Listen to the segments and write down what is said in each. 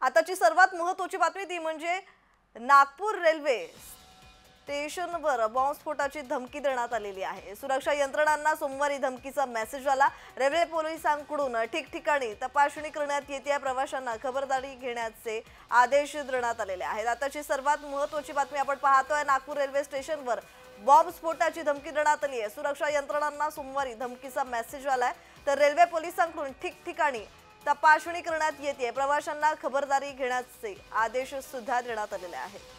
आताची सर्वात महत्त्वाची बातमी ती म्हणजे नागपूर रेल्वे स्टेशनवर बॉम्बस्फोटाची धमकी देण्यात आलेली आहे। सुरक्षा यंत्रणांना सोमवारी धमकीचा मेसेज आला। रेल्वे पोलिसांकडून ठिकठिकाणी तपासणी करण्यात येते। प्रवाशांना खबरदारी घेण्याचे आदेश देण्यात आलेले आहेत। आताची सर्वात महत्त्वाची बातमी आपण पाहतोय, नागपूर रेल्वे स्टेशनवर बॉम्बस्फोटाची धमकी देण्यात आली आहे। सुरक्षा यंत्रणांना सोमवारी धमकीचा मेसेज आलाय, तर रेल्वे पोलिसांकडून ठिकठिकाणी तपासणी करण्यात येते। प्रवाशांना खबरदारी घेण्याचे आदेश सुद्धा देण्यात आलेले आहेत।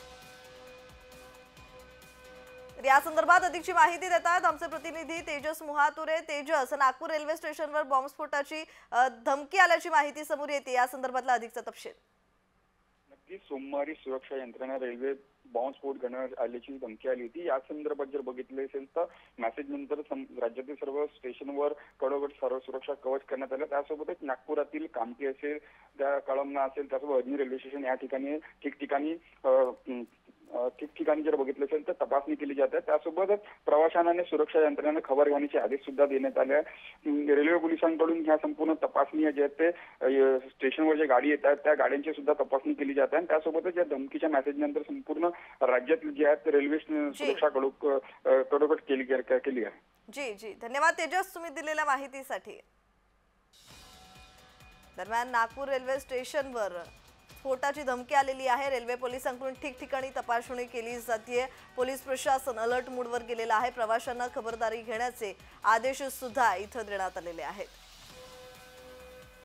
या संदर्भात अधिकची माहिती देतात आमचे प्रतिनिधी तेजस मुहातुरे। तेजस, नागपूर रेल्वे स्टेशनवर बॉम्बस्फोटाची धमकी आल्याची माहिती समोर येते, या संदर्भातला अधिकचा तपशील। नक्की सोमवारी सुरक्षा यंत्रणा रेल्वे बॉम्बस्फोट करण्यात आल्याची धमकी आली होती। या संदर्भात जर बघितले असेल तर मेसेज नंतर राज्यातील सर्व स्टेशनवर कडोकड सर्व सुरक्षा कवच करण्यात आलं। त्यासोबतच नागपुरातील कामठी असेल, त्या कळमना असेल, त्यासोबत अजनी रेल्वे स्टेशन या ठिकाणी ठिकठिकाणी जर बघितलं असेल तर तपासणी केली जाते। त्यासोबतच प्रवाशांना सुरक्षा यंत्रणेने खबर घेण्याचे आदेश सुद्धा देण्यात आले आहे। रेल्वे पोलिसांकडून ह्या संपूर्ण तपासणी जे आहेत ते स्टेशनवर जे गाडी येतात त्या गाड्यांची सुद्धा तपासणी केली जाते आणि त्यासोबतच या धमकीच्या मेसेज नंतर संपूर्ण राज्यातील जे आहेत रेल्वे सुरक्षा कडोकड केली आहे। जी जी, धन्यवाद तेजस तुम्ही दिलेल्या माहितीसाठी। दरम्यान नागपूर रेल्वे स्टेशनवर स्फोटाची धमकी आलेली आहे। रेल्वे पोलिसांकडून ठिकठिकाणी तपासणी केली जाते। पोलीस प्रशासन अलर्ट मोडवर गेलेला आहे। प्रवाशांना खबरदारी घेण्याचे आदेश सुद्धा इथं देण्यात आलेले आहेत।